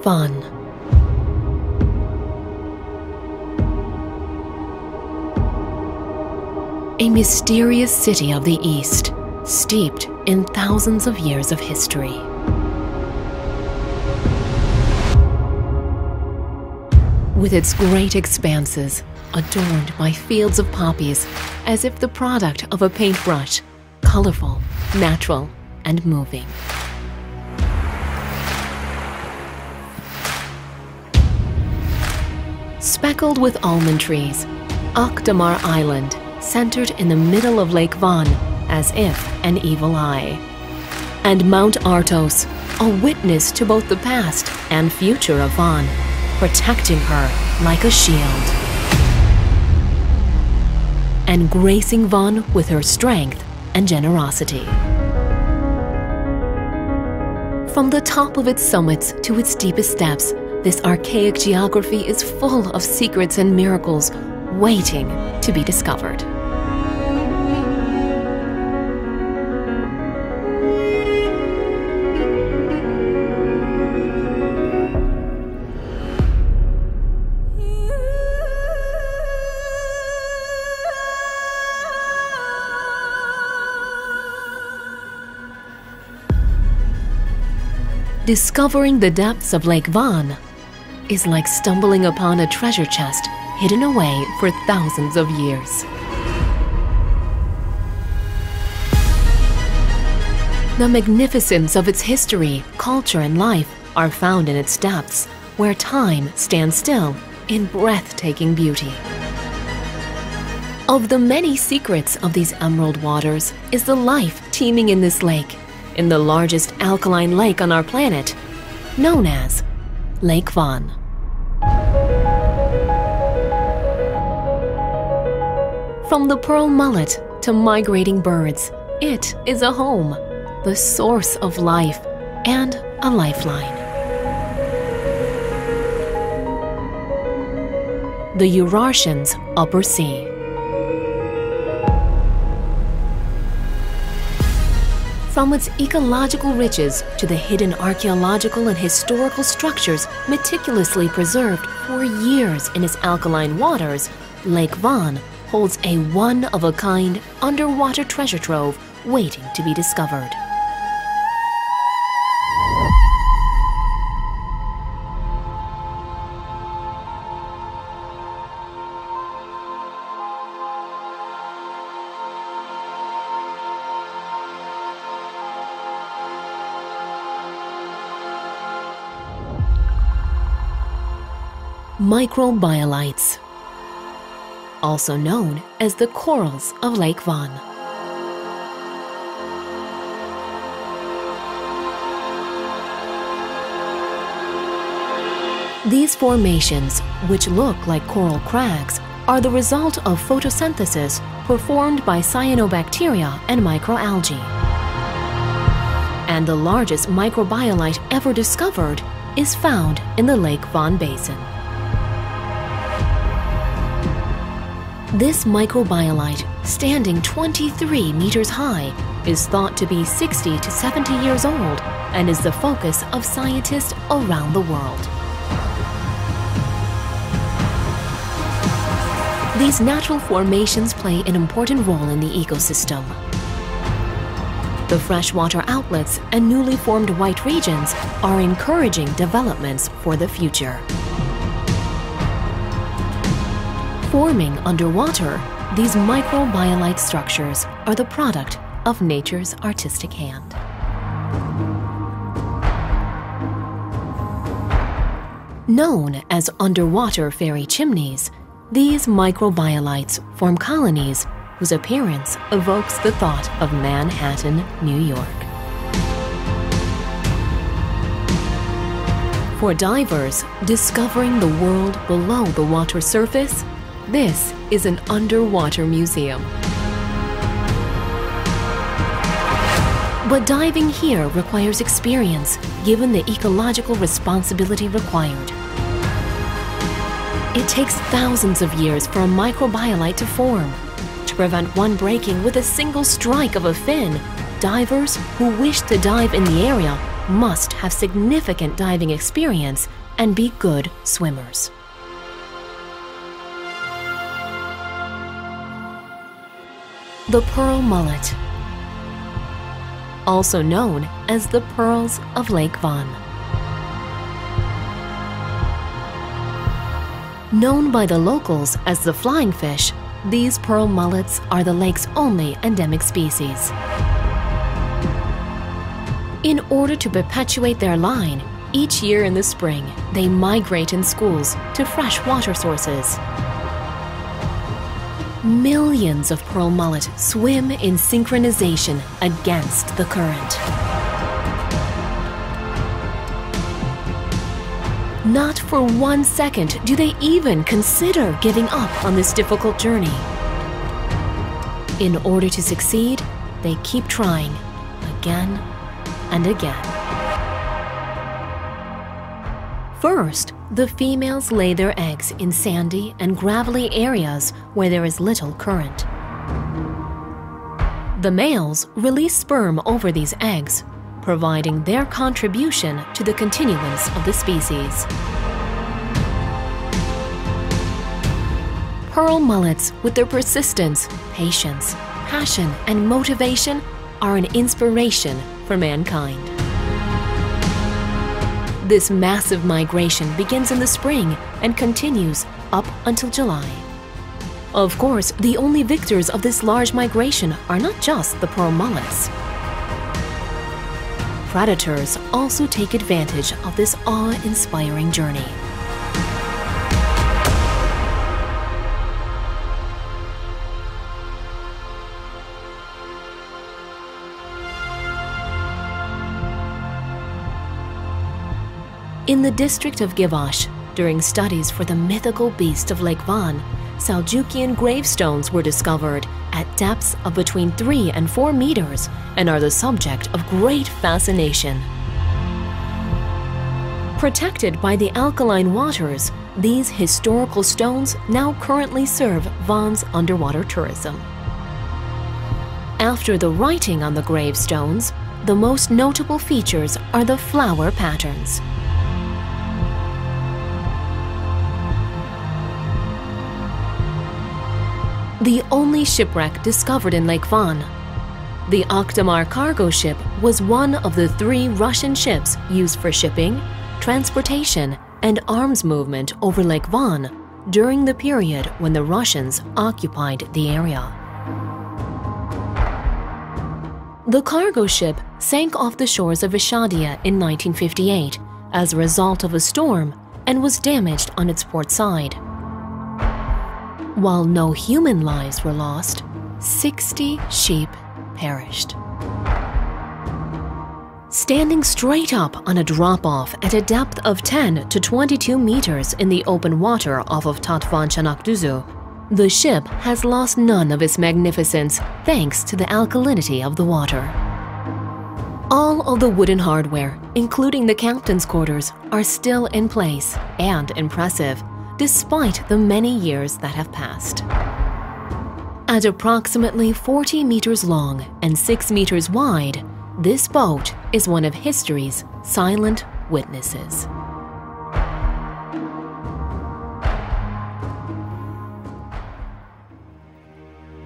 Van. A mysterious city of the East, steeped in thousands of years of history. With its great expanses, adorned by fields of poppies, as if the product of a paintbrush, colorful, natural, and moving. Speckled with almond trees, Akdamar Island, centered in the middle of Lake Van, as if an evil eye. And Mount Artos, a witness to both the past and future of Van, protecting her like a shield. And gracing Van with her strength and generosity. From the top of its summits to its deepest depths, this archaic geography is full of secrets and miracles waiting to be discovered. Discovering the depths of Lake Van is like stumbling upon a treasure chest hidden away for thousands of years. The magnificence of its history, culture, and life are found in its depths, where time stands still in breathtaking beauty. Of the many secrets of these emerald waters is the life teeming in this lake, in the largest alkaline lake on our planet, known as Lake Van. From the pearl mullet to migrating birds, it is a home, the source of life, and a lifeline. The Eurasian's Upper Sea. From its ecological riches to the hidden archaeological and historical structures meticulously preserved for years in its alkaline waters, Lake Van holds a one-of-a-kind underwater treasure trove waiting to be discovered. Microbiolites, also known as the corals of Lake Van. These formations, which look like coral crags, are the result of photosynthesis performed by cyanobacteria and microalgae. And the largest microbiolite ever discovered is found in the Lake Van Basin. This microbiolite, standing 23 meters high, is thought to be 60 to 70 years old and is the focus of scientists around the world. These natural formations play an important role in the ecosystem. The freshwater outlets and newly formed white regions are encouraging developments for the future. Forming underwater, these microbiolite structures are the product of nature's artistic hand. Known as underwater fairy chimneys, these microbiolites form colonies whose appearance evokes the thought of Manhattan, New York. For divers discovering the world below the water surface, this is an underwater museum. But diving here requires experience, given the ecological responsibility required. It takes thousands of years for a microbiolite to form. To prevent one breaking with a single strike of a fin, divers who wish to dive in the area must have significant diving experience and be good swimmers. The pearl mullet, also known as the pearls of Lake Van. Known by the locals as the flying fish, these pearl mullets are the lake's only endemic species. In order to perpetuate their line, each year in the spring, they migrate in schools to fresh water sources. Millions of pearl mullet swim in synchronization against the current. Not for 1 second do they even consider giving up on this difficult journey. In order to succeed, they keep trying again and again. First, the females lay their eggs in sandy and gravelly areas where there is little current. The males release sperm over these eggs, providing their contribution to the continuance of the species. Pearl mullets, with their persistence, patience, passion, and motivation, are an inspiration for mankind. This massive migration begins in the spring and continues up until July. Of course, the only victors of this large migration are not just the pearl mullets. Predators also take advantage of this awe-inspiring journey. In the district of Givash, during studies for the mythical beast of Lake Van, Seljukian gravestones were discovered at depths of between 3 and 4 meters and are the subject of great fascination. Protected by the alkaline waters, these historical stones now currently serve Van's underwater tourism. After the writing on the gravestones, the most notable features are the flower patterns. The only shipwreck discovered in Lake Van. The Akhtamar cargo ship was one of the 3 Russian ships used for shipping, transportation, and arms movement over Lake Van during the period when the Russians occupied the area. The cargo ship sank off the shores of Ishadia in 1958 as a result of a storm and was damaged on its port side. While no human lives were lost, 60 sheep perished. Standing straight up on a drop-off at a depth of 10 to 22 meters in the open water off of Tatvan Çanakdüzü, the ship has lost none of its magnificence thanks to the alkalinity of the water. All of the wooden hardware, including the captain's quarters, are still in place and impressive, despite the many years that have passed. At approximately 40 meters long and 6 meters wide, this boat is one of history's silent witnesses.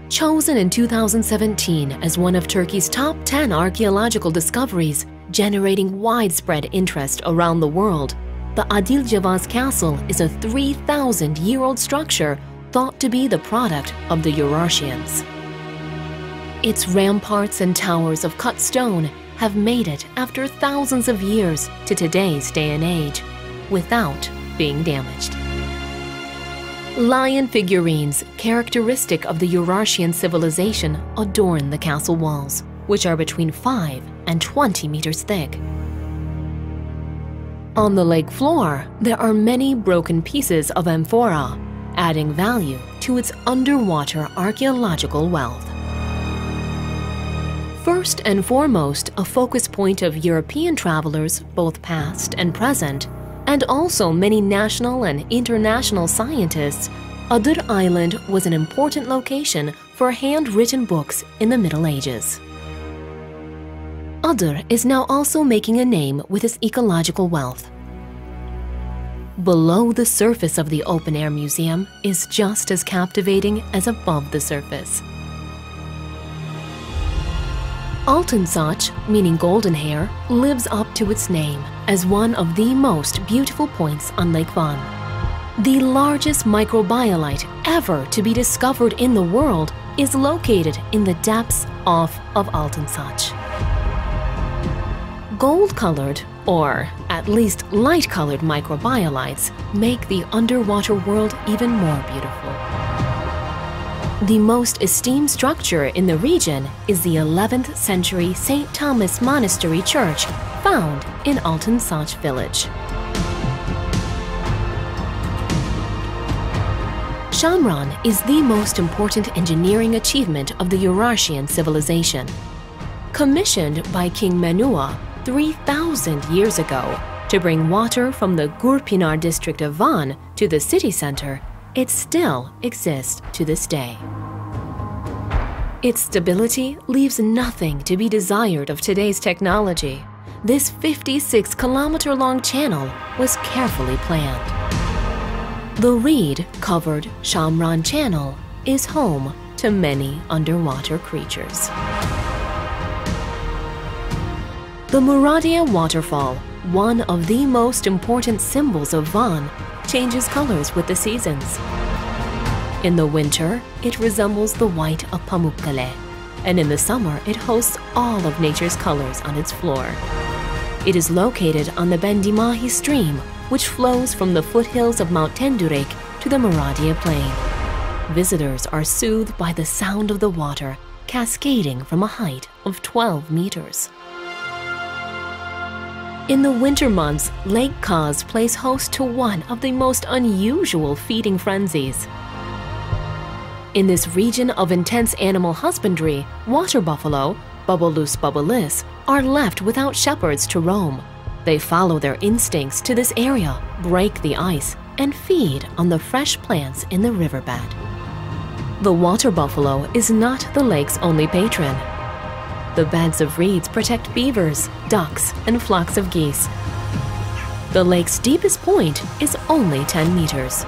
Chosen in 2017 as one of Turkey's top 10 archaeological discoveries, generating widespread interest around the world, the Adil Cevaz Castle is a 3,000-year-old structure thought to be the product of the Urartians. Its ramparts and towers of cut stone have made it after thousands of years to today's day and age, without being damaged. Lion figurines, characteristic of the Urartian civilization, adorn the castle walls, which are between 5 and 20 meters thick. On the lake floor, there are many broken pieces of amphora, adding value to its underwater archaeological wealth. First and foremost, a focus point of European travelers, both past and present, and also many national and international scientists, Adır Island was an important location for handwritten books in the Middle Ages. Adur is now also making a name with its ecological wealth. Below the surface of the open-air museum is just as captivating as above the surface. Altın saç, meaning golden hair, lives up to its name as one of the most beautiful points on Lake Van. The largest microbiolite ever to be discovered in the world is located in the depths of altın saç. Gold-colored, or at least light-colored microbiolites make the underwater world even more beautiful. The most esteemed structure in the region is the 11th century St. Thomas Monastery Church found in Altın Saç village. Shamran is the most important engineering achievement of the Eurasian civilization. Commissioned by King Menua 3,000 years ago to bring water from the Gurpinar district of Van to the city center, it still exists to this day. Its stability leaves nothing to be desired of today's technology. This 56-kilometer-long channel was carefully planned. The reed-covered Shamran Channel is home to many underwater creatures. The Muradiye waterfall, one of the most important symbols of Van, changes colors with the seasons. In the winter, it resembles the white of Pamukkale, and in the summer, it hosts all of nature's colors on its floor. It is located on the Bendimahi stream, which flows from the foothills of Mount Tendurek to the Muradiye plain. Visitors are soothed by the sound of the water cascading from a height of 12 meters. In the winter months, Lake Kaz plays host to one of the most unusual feeding frenzies. In this region of intense animal husbandry, water buffalo, Bubalus bubalis, are left without shepherds to roam. They follow their instincts to this area, break the ice, and feed on the fresh plants in the riverbed. The water buffalo is not the lake's only patron. The beds of reeds protect beavers, ducks, and flocks of geese. The lake's deepest point is only 10 meters.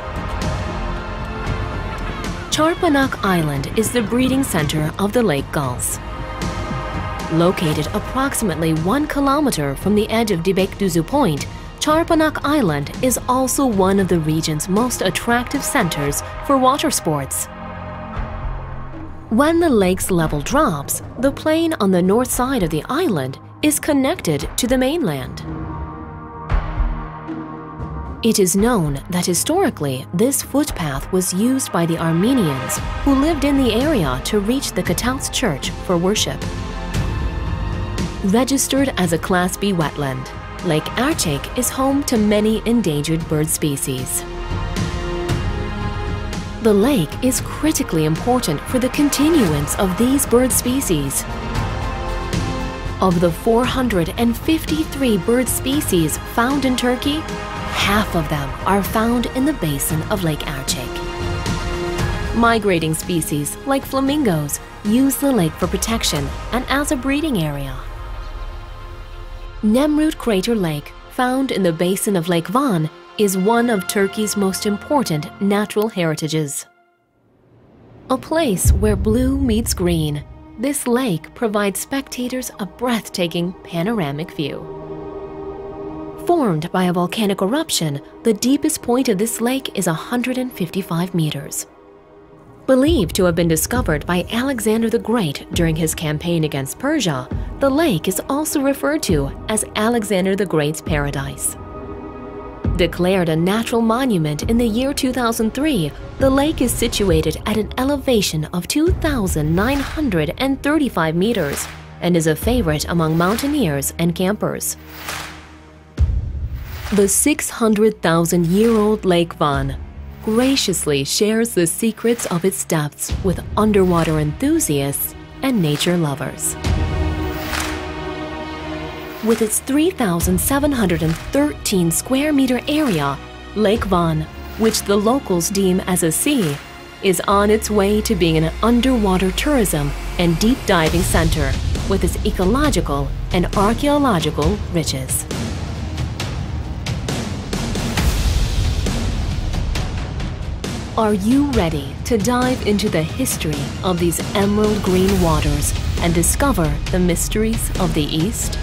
Charpanak Island is the breeding center of the lake gulls. Located approximately 1 kilometer from the edge of Dibekduzu Point, Charpanak Island is also one of the region's most attractive centers for water sports. When the lake's level drops, the plain on the north side of the island is connected to the mainland. It is known that historically, this footpath was used by the Armenians who lived in the area to reach the Katauts Church for worship. Registered as a Class B wetland, Lake Archik is home to many endangered bird species. The lake is critically important for the continuance of these bird species. Of the 453 bird species found in Turkey, half of them are found in the basin of Lake Archik. Migrating species like flamingos use the lake for protection and as a breeding area. Nemrut Crater Lake, found in the basin of Lake Van, is one of Turkey's most important natural heritages. A place where blue meets green, this lake provides spectators a breathtaking panoramic view. Formed by a volcanic eruption, the deepest point of this lake is 155 meters. Believed to have been discovered by Alexander the Great during his campaign against Persia, the lake is also referred to as Alexander the Great's Paradise. Declared a natural monument in the year 2003, the lake is situated at an elevation of 2,935 meters and is a favorite among mountaineers and campers. The 600,000-year-old Lake Van graciously shares the secrets of its depths with underwater enthusiasts and nature lovers. With its 3,713 square meter area, Lake Van, which the locals deem as a sea, is on its way to being an underwater tourism and deep diving center with its ecological and archaeological riches. Are you ready to dive into the history of these emerald green waters and discover the mysteries of the East?